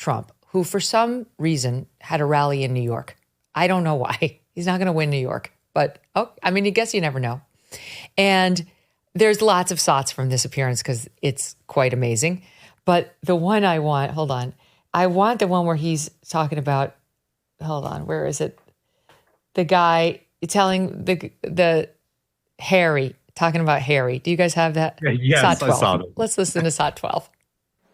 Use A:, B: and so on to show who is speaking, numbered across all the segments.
A: Trump, who for some reason had a rally in New York. I don't know why. He's not going to win New York, but I guess you never know. And there's lots of thoughts from this appearance because it's quite amazing. But the one I want, hold on. I want the one where he's talking about, hold on, where is it? The guy telling the Harry, talking about Harry. Do you guys have that?
B: Yes,
A: SOT 12.
B: I saw it.
A: Let's listen to SOT 12.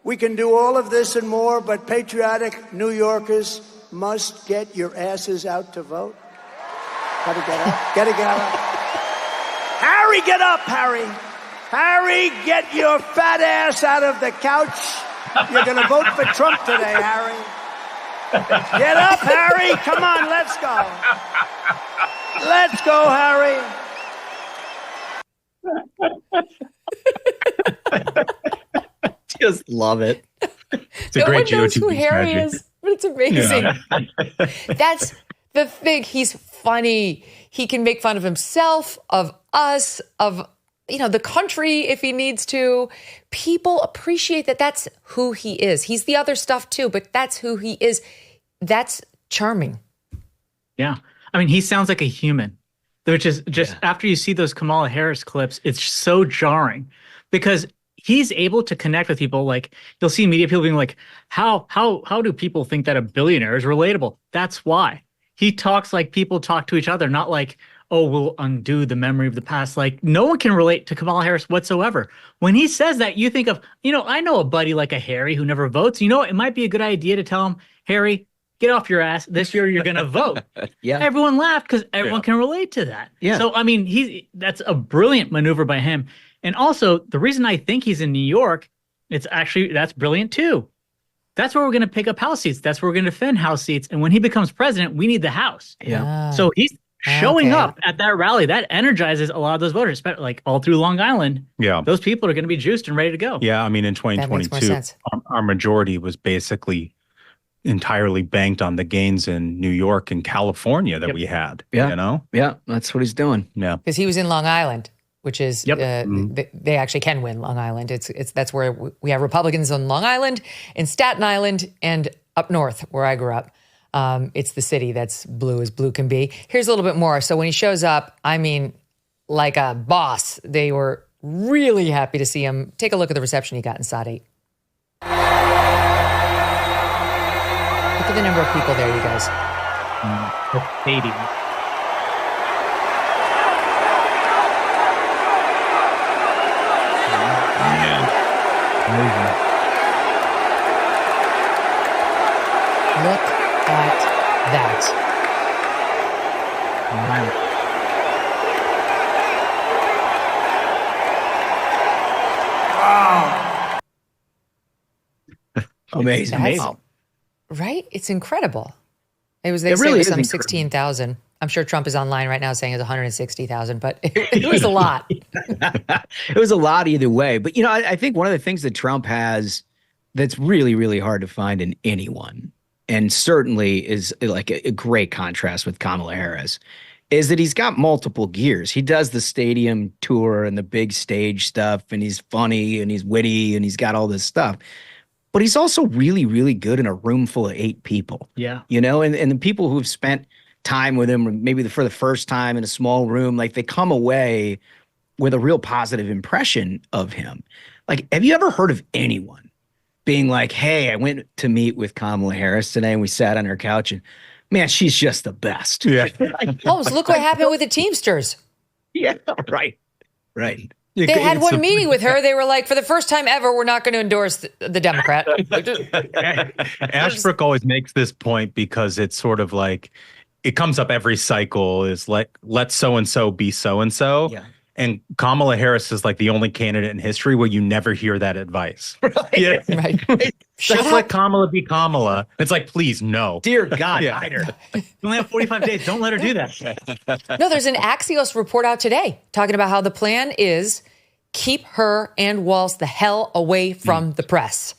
C: We can do all of this and more, but patriotic New Yorkers must get your asses out to vote. Gotta get up. Gotta get up. Harry, get up, Harry. Harry, get your fat ass out of the couch. You're going to vote for Trump today, Harry. Get up, Harry. Come on, let's go. Let's go, Harry.
D: Just love it.
B: It's a great
A: one knows who
B: GOTV
A: Harry
B: strategy.
A: is, but it's amazing.
B: Yeah.
A: That's the thing. He's funny. He can make fun of himself, of us, of the country if he needs to. People appreciate that. That's who he is. He's the other stuff too, but that's who he is. That's charming.
E: Yeah. He sounds like a human, which is just after you see those Kamala Harris clips, it's so jarring because he's able to connect with people. Like you'll see media people being like, how do people think that a billionaire is relatable? That's why. He talks like people talk to each other, not like, oh, we'll undo the memory of the past. Like no one can relate to Kamala Harris whatsoever. When he says that, you think of, I know a buddy like a Harry who never votes. It might be a good idea to tell him, Harry, get off your ass. This year you're going to vote.
D: Yeah.
E: Everyone laughed because everyone can relate to that.
D: Yeah.
E: So, that's a brilliant maneuver by him. And also the reason I think he's in New York, that's brilliant too. That's where we're going to pick up House seats. That's where we're going to defend House seats. And when he becomes president, we need the House.
D: Yeah.
E: So he's showing up at that rally. That energizes a lot of those voters, like all through Long Island.
B: Yeah.
E: Those people are going to be juiced and ready to go.
B: Yeah. In 2022, our majority was basically entirely banked on the gains in New York and California that we had.
D: Yeah. Yeah. That's what he's doing.
B: Yeah.
A: Because he was in Long Island, which is they actually can win Long Island. That's where we have Republicans on Long Island, in Staten Island, and up north where I grew up. It's the city that's blue as blue can be. Here's a little bit more. So when he shows up, like a boss. They were really happy to see him. Take a look at the reception he got in SOT 8. Look at the number of people there, you guys.
E: Stadium.
A: Look at that.
D: Wow. Amazing.
A: Right? It's incredible. They
D: It
A: say
D: really
A: it was
D: is
A: some
D: incredible.
A: 16,000. I'm sure Trump is online right now saying it's 160,000, but it was a lot.
D: It was a lot either way. But, I think one of the things that Trump has that's really, really hard to find in anyone, and certainly is like a great contrast with Kamala Harris, is that he's got multiple gears. He does the stadium tour and the big stage stuff, and he's funny and he's witty and he's got all this stuff. But he's also really, really good in a room full of 8 people.
E: Yeah.
D: And the people who've spent time with him, maybe for the first time in a small room, like they come away with a real positive impression of him. Like, have you ever heard of anyone being like, hey, I went to meet with Kamala Harris today and we sat on her couch and man, she's just the best.
B: Yeah.
A: Holmes, look what happened with the Teamsters.
D: Yeah, right. Right.
A: They had one meeting with her. They were like, for the first time ever, we're not going to endorse the Democrat.
B: Ashbrook always makes this point because it's sort of like, it comes up every cycle is like, let so-and-so be so-and-so.
D: Yeah.
B: And Kamala Harris is like the only candidate in history where you never hear that advice.
D: Right.
B: Yeah.
A: Right.
B: Just let Kamala be Kamala. It's like, please, no.
D: Dear God,
B: Yeah.
D: hide her.
E: You only have 45 days. Don't let her do that.
A: No, there's an Axios report out today talking about how the plan is keep her and Walz the hell away from the press.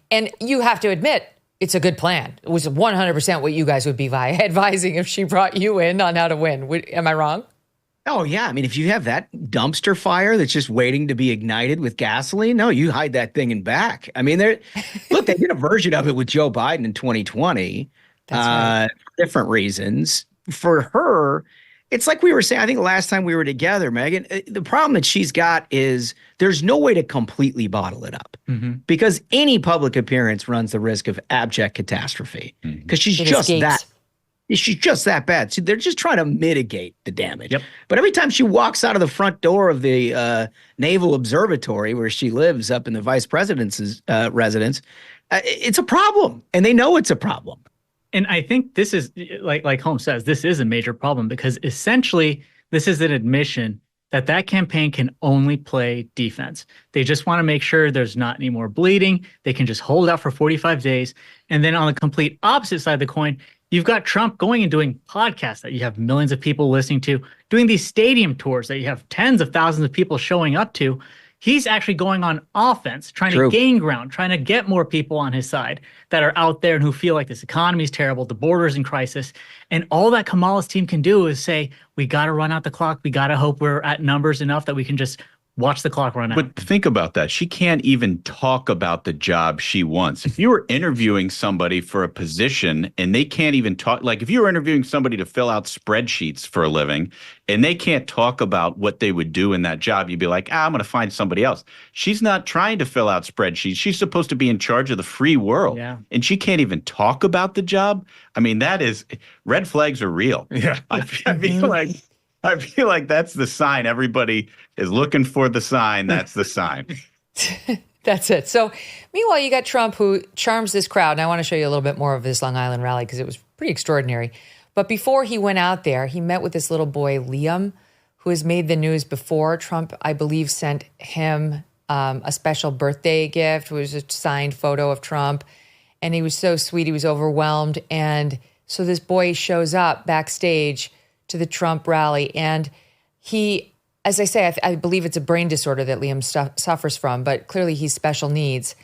A: And you have to admit, it's a good plan. It was 100% what you guys would be advising if she brought you in on how to win. Am I wrong?
D: Oh, yeah. I mean, if you have that dumpster fire that's just waiting to be ignited with gasoline, no, you hide that thing in back. I mean, they did a version of it with Joe Biden in 2020.
A: That's right.
D: For different reasons. For her, it's like we were saying, I think last time we were together, Megan, the problem that she's got is there's no way to completely bottle it up because any public appearance runs the risk of abject catastrophe because she's just that bad. So they're just trying to mitigate the damage.
B: Yep.
D: But every time she walks out of the front door of the Naval Observatory where she lives up in the vice president's residence, it's a problem. And they know it's a problem.
E: And I think this is, like Holmes says, this is a major problem because essentially this is an admission that campaign can only play defense. They just want to make sure there's not any more bleeding. They can just hold out for 45 days. And then on the complete opposite side of the coin, you've got Trump going and doing podcasts that you have millions of people listening to, doing these stadium tours that you have tens of thousands of people showing up to. He's actually going on offense, trying to gain ground, trying to get more people on his side that are out there and who feel like this economy is terrible, the border's in crisis. And all that Kamala's team can do is say, we got to run out the clock. We got to hope we're at numbers enough that we can just watch the clock run out.
F: But think about that. She can't even talk about the job she wants. If you were interviewing somebody for a position and they can't even talk, like if you were interviewing somebody to fill out spreadsheets for a living and they can't talk about what they would do in that job, you'd be like, I'm going to find somebody else. She's not trying to fill out spreadsheets. She's supposed to be in charge of the free world.
E: Yeah.
F: And she can't even talk about the job. I mean, that is, red flags are real.
B: Yeah.
F: I feel like that's the sign. Everybody is looking for the sign. That's the sign.
A: That's it. So meanwhile, you got Trump, who charms this crowd. And I want to show you a little bit more of this Long Island rally because it was pretty extraordinary. But before he went out there, he met with this little boy, Liam, who has made the news before. Trump, I believe, sent him a special birthday gift. It was a signed photo of Trump. And he was so sweet. He was overwhelmed. And so this boy shows up backstage to the Trump rally. And he, as I say, I believe it's a brain disorder that Liam suffers from, but clearly he's special needs.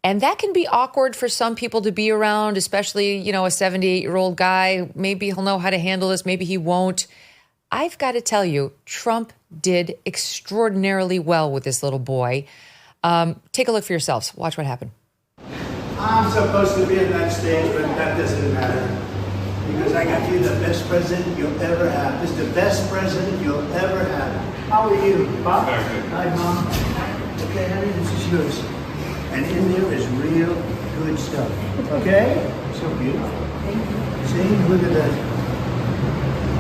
A: And that can be awkward for some people to be around, especially, a 78-year-old guy. Maybe he'll know how to handle this. Maybe he won't. I've got to tell you, Trump did extraordinarily well with this little boy. Take a look for yourselves. Watch what happened.
C: I'm supposed to be on that stage, but that doesn't matter. Because I got you the best president you'll ever have. This is the best president you'll ever have. How are you, Bob? Hi, Mom. Okay, honey, this is yours. And in there is real good stuff. Okay? So beautiful. Thank you. See, look at that.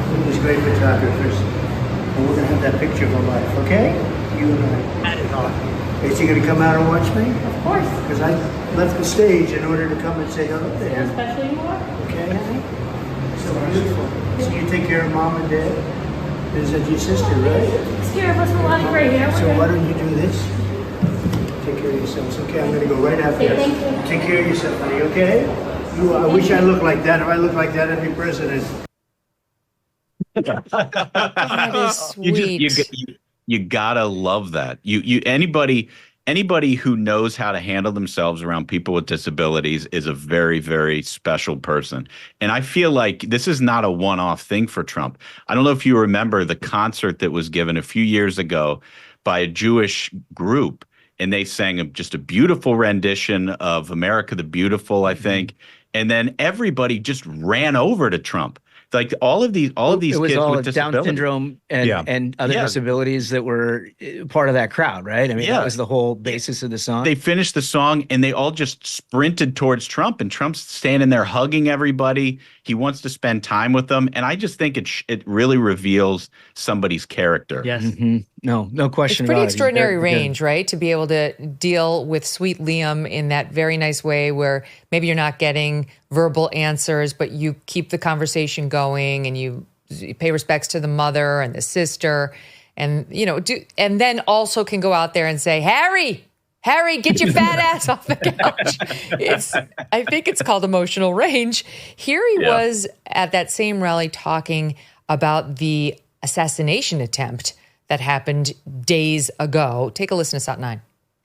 C: Look at these great photographers. And we're going to have that picture of our life, okay? You and I.
E: That is awesome.
C: Is he going to come out and watch me?
G: Of course.
C: Because I left the stage in order to come and say hello to him.
G: Especially you are.
C: Okay, honey? So beautiful. So you take care of Mom and Dad? Is that your sister, right?
G: Takes care of us a lot right here.
C: So why don't you do this? Take care of yourselves. Okay, I'm going to go right after
G: Okay,
C: this.
G: thank you.
C: Take care of yourself, honey, okay? I wish I looked like that. If I looked like that, I'd be president.
A: That is sweet.
F: You gotta love that. Anybody who knows how to handle themselves around people with disabilities is a very, very special person. And I feel like this is not a one-off thing for Trump. I don't know if you remember the concert that was given a few years ago by a Jewish group, and they sang just a beautiful rendition of America the Beautiful, I think. And then everybody just ran over to Trump. Like all of these kids with disabilities.
D: Down syndrome and other disabilities that were part of that crowd, right? I mean, that was the whole basis of the song.
F: They finished the song and they all just sprinted towards Trump, and Trump's standing there hugging everybody. He wants to spend time with them, and I just think it really reveals somebody's character.
E: Yes.
D: Mm-hmm. No question
A: It's
D: about
A: pretty
D: it.
A: extraordinary range, right? To be able to deal with sweet Liam in that very nice way where maybe you're not getting verbal answers, but you keep the conversation going and you pay respects to the mother and the sister and, and then also can go out there and say, Harry, get your fat ass off the couch. I think it's called emotional range. Here he was at that same rally talking about the assassination attempt that happened days ago. Take a listen to Sat 9.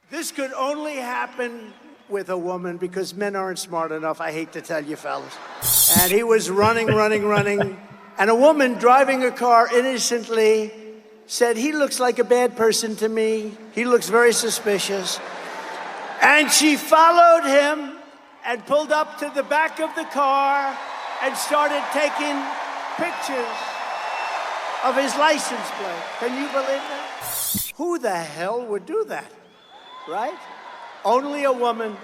C: This could only happen with a woman because men aren't smart enough, I hate to tell you fellas. And he was running, And a woman driving a car innocently said, he looks like a bad person to me. He looks very suspicious. And she followed him and pulled up to the back of the car and started taking pictures of his license plate. Can you believe that? Who the hell would do that, right? Only a woman.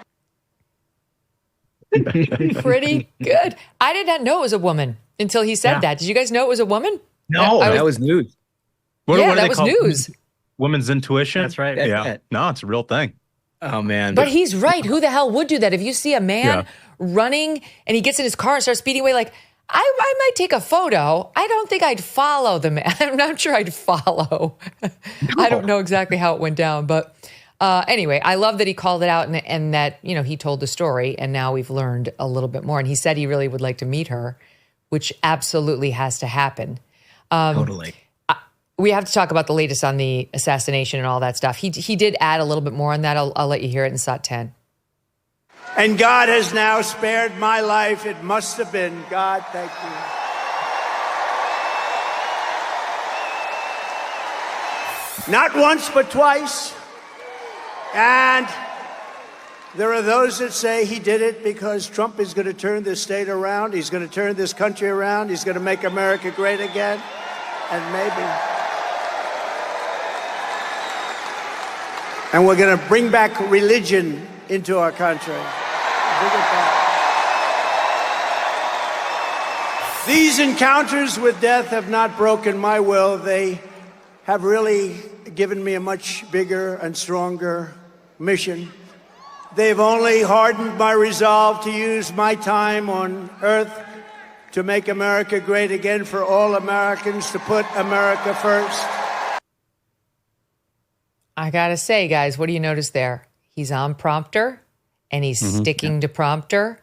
A: Pretty good. I did not know it was a woman until he said that. Did you guys know it was a woman?
D: No, that was news.
B: What do
A: that
B: they
A: was
B: call
A: news.
B: Women's intuition?
E: That's right.
B: Yeah. No, it's a real thing.
D: Oh, man.
A: But he's right. Who the hell would do that? If you see a man running and he gets in his car and starts speeding away, like, I might take a photo. I don't think I'd follow the man. I'm not sure I'd follow. I don't know exactly how it went down. But anyway, I love that he called it out and that, you know, he told the story. And now we've learned a little bit more. And he said he really would like to meet her, which absolutely has to happen.
D: Totally.
A: We have to talk about the latest on the assassination and all that stuff. He did add a little bit more on that. I'll let you hear it in SOT 10.
C: And God has now spared my life. It must have been God. Thank you. Not once, but twice. And there are those that say he did it because Trump is going to turn this state around. He's going to turn this country around. He's going to make America great again. And maybe. And we're going to bring back religion into our country. Bring it back. These encounters with death have not broken my will. They have really given me a much bigger and stronger mission. They've only hardened my resolve to use my time on earth to make America great again for all Americans, to put America first.
A: I gotta say, guys, what do you notice there? He's on prompter, and he's sticking to prompter,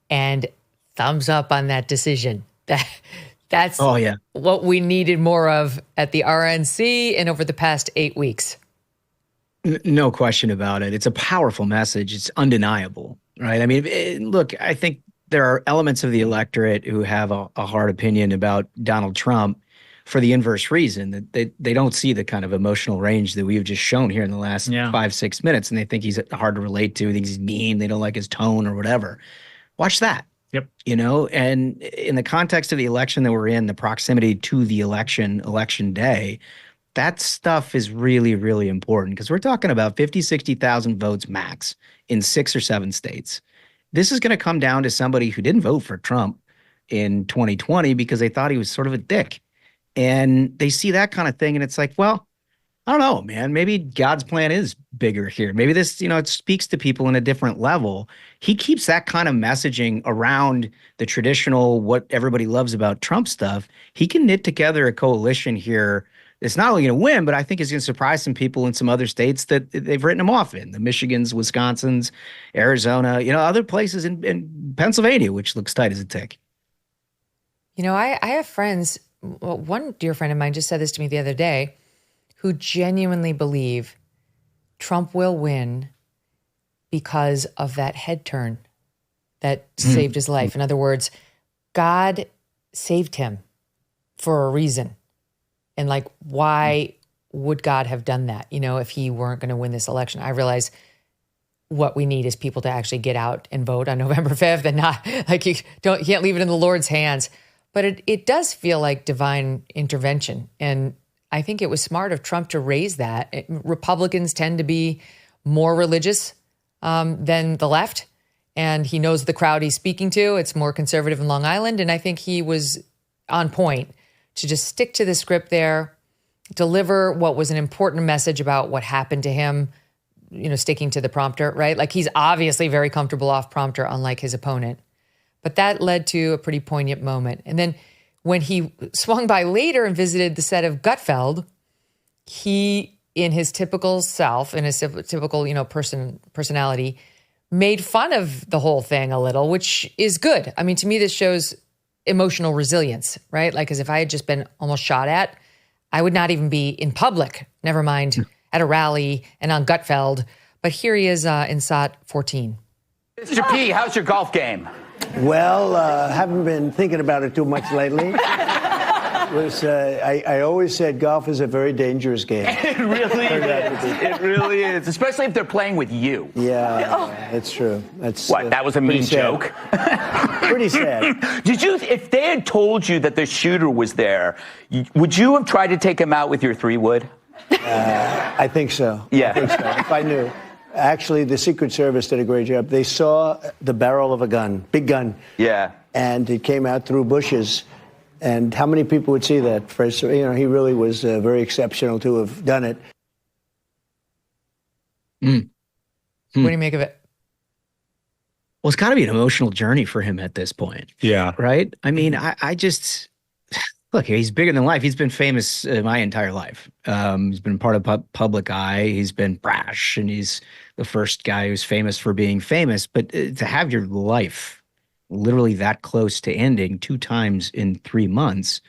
A: and thumbs up on that decision. That's what we needed more of at the RNC and over the past 8 weeks.
D: No question about it. It's a powerful message. It's undeniable, right? I mean, look, I think there are elements of the electorate who have a hard opinion about Donald Trump for the inverse reason that they don't see the kind of emotional range that we've just shown here in the last 5-6 minutes, and they think he's hard to relate to. They think he's mean. They don't like his tone or whatever. Watch that.
E: Yep.
D: You know, and in the context of the election that we're in, the proximity to the election day, that stuff is really, really important because we're talking about 50, 60,000 votes max in 6 or 7 states. This is going to come down to somebody who didn't vote for Trump in 2020 because they thought he was sort of a dick. And they see that kind of thing, and it's like, well, I don't know, man. Maybe God's plan is bigger here. Maybe this, you know, it speaks to people in a different level. He keeps that kind of messaging around the traditional, what everybody loves about Trump stuff. He can knit together a coalition here. It's not only going to win, but I think it's going to surprise some people in some other states that they've written him off in. The Michigans, Wisconsins, Arizona, you know, other places in Pennsylvania, which looks tight as a tick.
A: You know, I have friends. Well, one dear friend of mine just said this to me the other day, who genuinely believe Trump will win because of that head turn that saved his life. In other words, God saved him for a reason. And like, why would God have done that? You know, if he weren't going to win this election. I realize what we need is people to actually get out and vote on November 5th and not like you can't leave it in the Lord's hands. But it does feel like divine intervention. And I think it was smart of Trump to raise that. Republicans tend to be more religious than the left. And he knows the crowd he's speaking to. It's more conservative in Long Island. And I think he was on point to just stick to the script there, deliver what was an important message about what happened to him, you know, sticking to the prompter, right? Like he's obviously very comfortable off prompter, unlike his opponent. But that led to a pretty poignant moment. And then when he swung by later and visited the set of Gutfeld, he, in his typical self, in his typical, you know, personality, made fun of the whole thing a little, which is good. I mean, to me, this shows emotional resilience, right? Like, as if I had just been almost shot at, I would not even be in public, never mind at a rally and on Gutfeld. But here he is in SOT 14.
H: Mr. P, how's your golf game?
C: Well, haven't been thinking about it too much lately. was, I always said golf is a very dangerous game.
H: It really is. It really is, especially if they're playing with you.
C: Yeah, it's true. That's
H: What, that was a mean joke?
C: Pretty sad.
H: Did you, if they had told you that the shooter was there, would you have tried to take him out with your 3-wood?
C: I think so.
H: Yeah.
C: I think so, if I knew. Actually, the Secret Service did a great job. They saw the barrel of a gun, big gun.
H: Yeah.
C: And it came out through bushes. And how many people would see that? First, he really was very exceptional to have done it.
A: What do you make of it?
D: Well, it's got to be an emotional journey for him at this point.
B: Yeah.
D: Right? I mean, I just... Look, he's bigger than life. He's been famous my entire life. He's been part of public eye. He's been brash, and he's the first guy who's famous for being famous. But to have your life literally that close to ending 2 times in 3 months,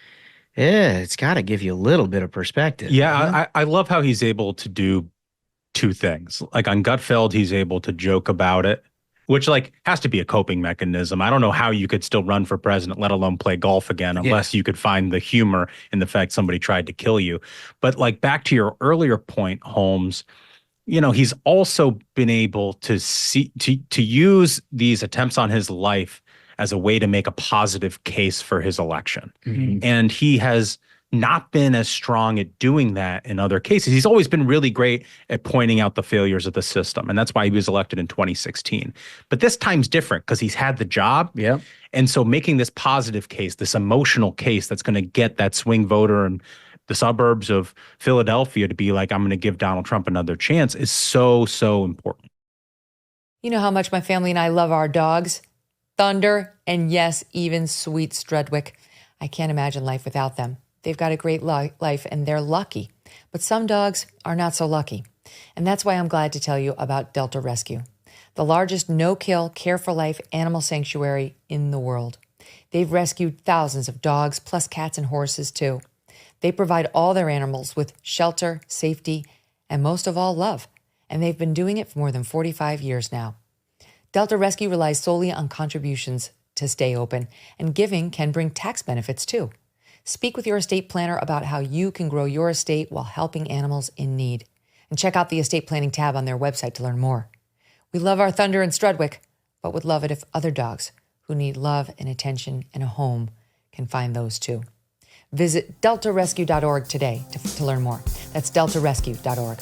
D: it's got to give you a little bit of perspective.
B: Yeah, I love how he's able to do 2 things. Like on Gutfeld, he's able to joke about it, which has to be a coping mechanism. I don't know how you could still run for president, let alone play golf again, unless you could find the humor in the fact somebody tried to kill you. But back to your earlier point, Holmes, he's also been able to use these attempts on his life as a way to make a positive case for his election. Mm-hmm. And he has not been as strong at doing that in other cases. He's always been really great at pointing out the failures of the system. And that's why he was elected in 2016. But this time's different because he's had the job.
D: Yeah.
B: And so making this positive case, this emotional case that's going to get that swing voter in the suburbs of Philadelphia to be like, I'm going to give Donald Trump another chance is so, so important.
A: You know how much my family and I love our dogs, Thunder, and yes, even sweet Strudwick. I can't imagine life without them. They've got a great life and they're lucky. But some dogs are not so lucky. And that's why I'm glad to tell you about Delta Rescue, the largest no-kill, care-for-life animal sanctuary in the world. They've rescued thousands of dogs, plus cats and horses too. They provide all their animals with shelter, safety, and most of all, love. And they've been doing it for more than 45 years now. Delta Rescue relies solely on contributions to stay open, and giving can bring tax benefits too. Speak with your estate planner about how you can grow your estate while helping animals in need. And check out the estate planning tab on their website to learn more. We love our Thunder and Strudwick, but would love it if other dogs who need love and attention and a home can find those too. Visit deltarescue.org today to learn more. That's deltarescue.org.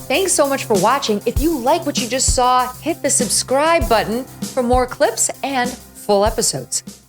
A: Thanks so much for watching. If you like what you just saw, hit the subscribe button for more clips and full episodes.